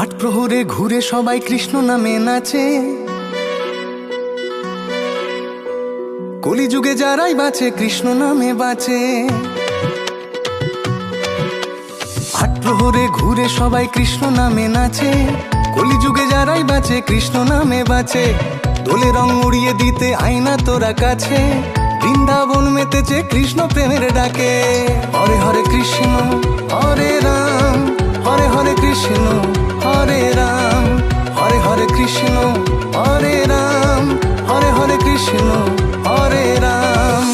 আট প্রহরে ঘুরে সবাই কৃষ্ণ নামে নাচে, কলিযুগে যারাই বাঁচে কৃষ্ণ নামে বাঁচে। আট প্রহরে ঘুরে সবাই কৃষ্ণ নামে নাচে, কলিযুগে যারাই বাঁচে কৃষ্ণ নামে বাঁচে। দোলে রং উড়িয়ে দিতে আয়না তোরা কাছে, বৃন্দাবন মেতেছে কৃষ্ণ প্রেমের ডাকে। হরে হরে কৃষ্ণ হরে রাম, হরে হরে কৃষ্ণ হরে রাম, হরে হরে কৃষ্ণ হরে রাম, হরে হরে কৃষ্ণ হরে রাম।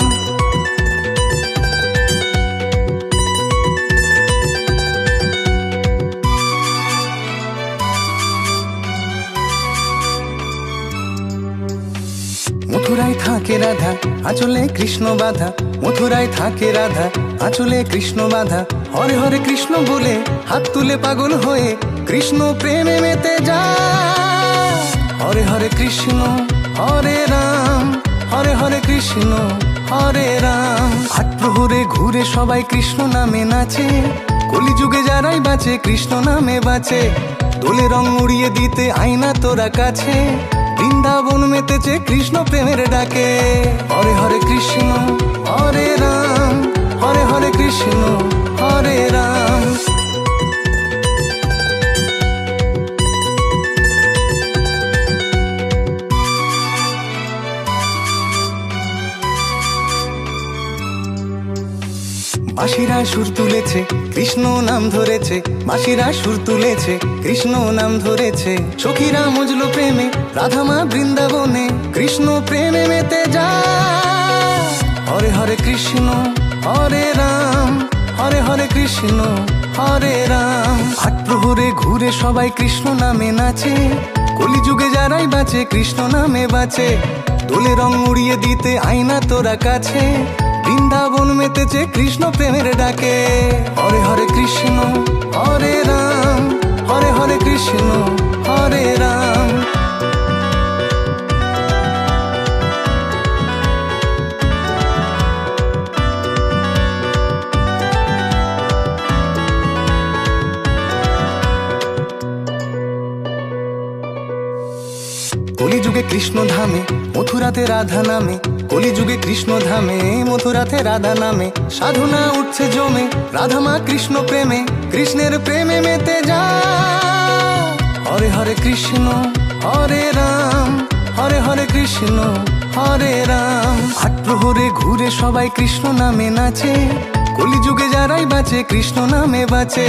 মথুরায় থাকে রাধা, আঁচলে কৃষ্ণ বাধা, মথুরায় থাকে রাধা, আঁচলে কৃষ্ণ বাধা। হরে হরে কৃষ্ণ বলে হাত তুলে পাগল হয়ে কৃষ্ণ প্রেমে মেতে যায়। হরে হরে কৃষ্ণ হরে রাম, হরে হরে কৃষ্ণ হরে রাম। আট প্রহরে ঘুরে সবাই কৃষ্ণ নামে নাচে, কলিযুগে যারাই বাঁচে কৃষ্ণ নামে বাঁচে। দোলে রং উড়িয়ে দিতে আয়না তোরা কাছে, বৃন্দাবন মেতেছে কৃষ্ণ প্রেমের ডাকে। হরে হরে কৃষ্ণ হরে রাম, হরে হরে কৃষ্ণ হরে রাম। বাঁশিরা সুর তুলেছে কৃষ্ণ নাম ধরেছে, বাঁশিরা সুর তুলেছে কৃষ্ণ নাম ধরেছে। সখীরা মজলো প্রেমে রাধা মা বৃন্দাবনে কৃষ্ণ প্রেমে মেতে যায়। হরে হরে কৃষ্ণ হরে রাম, হরে হরে কৃষ্ণ হরে রাম। আট প্রহরে ঘুরে সবাই কৃষ্ণ নামে নাচে, কলিযুগে যারাই বাঁচে কৃষ্ণ নামে বাঁচে। দোলে রং উড়িয়ে দিতে আয়না তোরা কাছে, বৃন্দাবন মেতেছে কৃষ্ণ প্রেমের ডাকে। হরে হরে কৃষ্ণ হরে রাম, হরে হরে কৃষ্ণ হরে রাম। কলিযুগে কৃষ্ণ ধামে মথুরাতে রাধা নামে, কলিযুগে কৃষ্ণ ধামে মথুরাতে রাধা নামে। সাধনা উঠছে জমে রাধা মা কৃষ্ণ প্রেমে, কৃষ্ণের প্রেমে মেতে যায়। হরে হরে কৃষ্ণ হরে রাম, হরে হরে কৃষ্ণ হরে রাম। আট প্রহরে ঘুরে সবাই কৃষ্ণ নামে নাচে, কলিযুগে যারাই বাঁচে কৃষ্ণ নামে বাঁচে।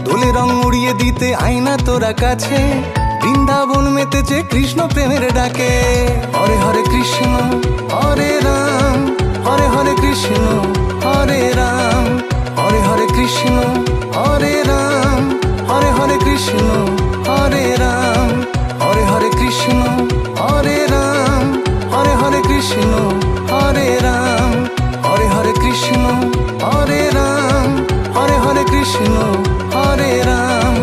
দোলে রং উড়িয়ে দিতে আয়না তোরা কাছে, বৃন্দাবন মেতেছে কৃষ্ণ প্রেমের ডাকে। হরে হরে কৃষ্ণ হরে রাম, হরে হরে কৃষ্ণ হরে রাম, হরে হরে কৃষ্ণ হরে রাম, হরে হরে কৃষ্ণ হরে রাম, হরে হরে কৃষ্ণ হরে রাম, হরে হরে কৃষ্ণ হরে রাম, হরে হরে কৃষ্ণ হরে রাম, হরে হরে কৃষ্ণ হরে রাম।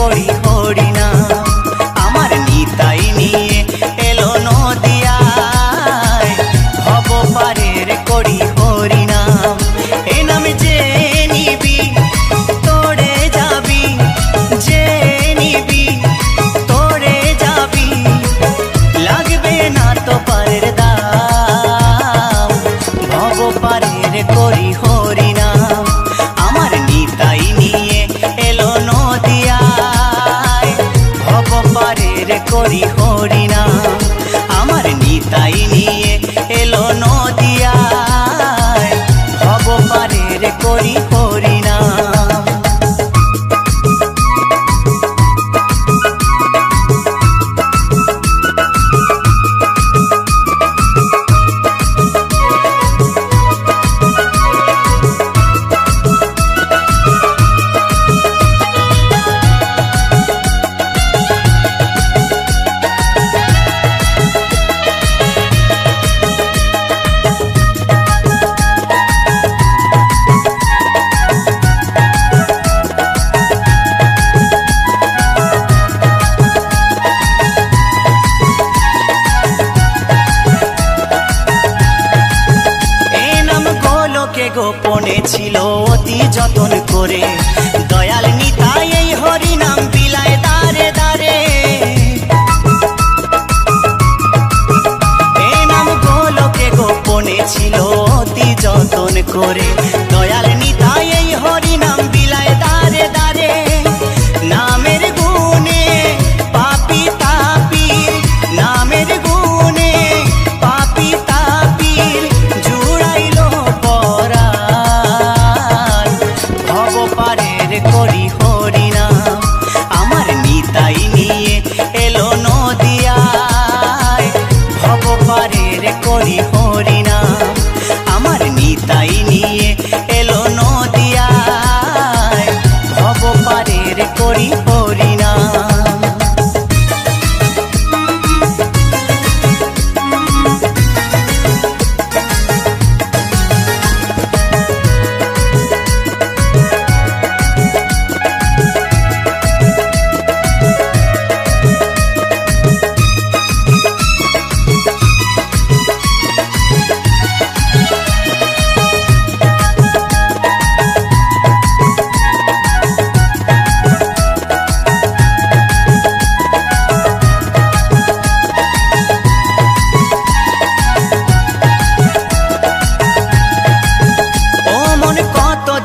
করি হরিনাম। আমার নিতাই নিয়ে এলো নদিয়ায়, ভব পারের করি হরিনাম। এ নাম যে নিবি তোরে যাবি, যে নিবি তোরে যাবি, লাগবে না তো পারের দাম। ভব পারের করি হরিনাম। আমার নিতাই নিয়ে এলো নদিয়ায়, ভব পারের করি হরিনাম। আমার নিতাই নিয়ে এলো নদিয়ায়, ভব পারের করি হরিনাম। গোপনে ছিল অতি যতন করে, দয়াল নিতাই এই হরিনাম বিলায় দারে দারে। এ নাম গোলকে গোপনে ছিল অতি যতন করে, দয়াল নিতাই এই হরিনাম বিলায় দারে দারে। নামের গুণে পাপি তাপির, নামের গুণে পাপি তাপির জুড়াইল পরাণ। ভব পারের করি হরিনাম। আমার নিতাই নিয়ে এলো নদিয়ায়, ভব পারের করি হরিনাম। আমার নিতাই নিয়ে এলো নদিয়ায়, ভব পারের করি হরিনাম।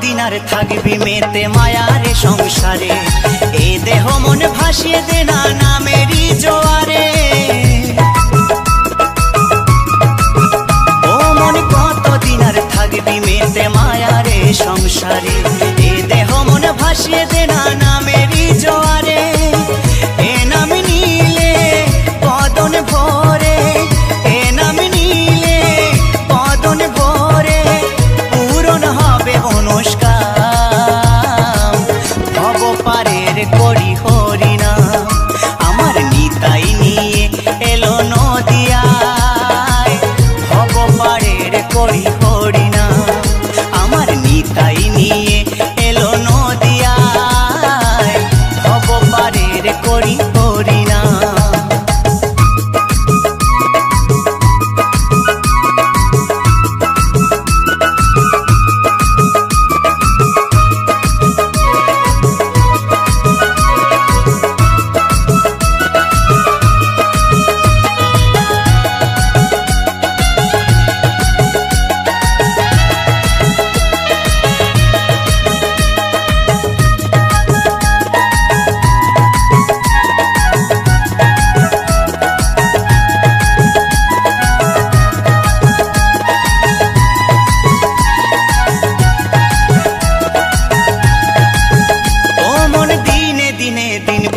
দিনার থাকবি মেতে মায়ারে সংসারে, এ দেহ মন ভাসিয়ে দে না নামেরই জোয়ারে। ও মন কত দিনার থাকবি মেতে মায়ারে সংসারে, এ দেহ মন ভাসিয়ে দে না নামেরই জোয়ারে। এ নাম নিলে বদন ভরে, এ নাম নিলে বদন ভরে, পূরণ হবে মনস্কাম। ভব পারের করি হরিনাম। আমার নিতাই নিয়ে এলো নদিয়ায়, ভব পারের করি হরিনাম। আমার নিতাই নিয়ে এলো নদিয়ায়, ভব পারের করি হরিনাম।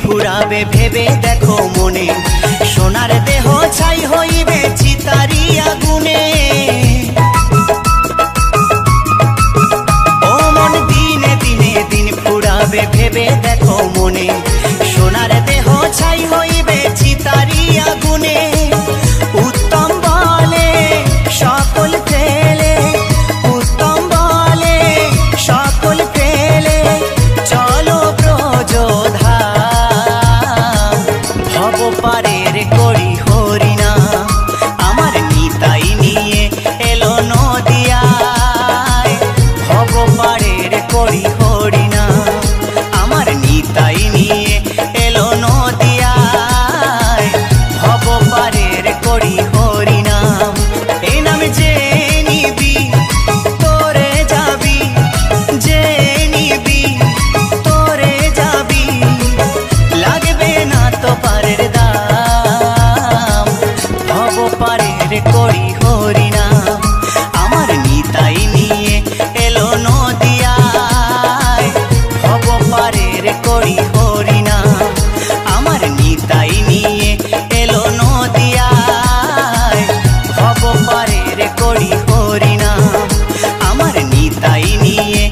ফুরাবে ভেবে দেখো মনে, সোনার দেহ ছাই হইবে চিতারি আগুনে। ও মন দিনে দিনে দিন ফুরাবে ভেবে দেখো মনে, সোনার দেহ ছাই হইবে চিতারি আগুনে। উত্তম বলে সকল ফেলে, উত্তম বলে সকল ফেলে, চলো ব্রজধাম। নিয়ে এলো নদিয়ায়, ভব পারের করি হরিনাম। এ নাম যে নিবি তোরে যাবি, যে নিবি তোরে যাবি, লাগবে না তো পারের দাম, ভব পারের করি হরিনাম। আমার নিতাই নিয়ে এলো নদিয়ায়, ভব পারের করি হরিনাম। আমার নিতাই নিয়ে এলো নদিয়ায়, ভব পারের করি হরিনাম। আমার নিতাই নিয়ে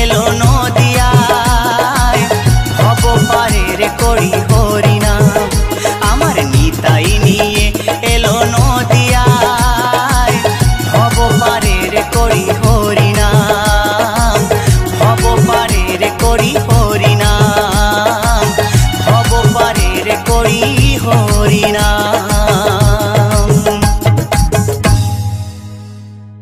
এলো নদিয়ায়, ভব পারের করি হরিনাম। আমার নিতাই নিয়ে এলো নদিয়ায়, ভব পারের করি হরিনাম, ভব পারের করি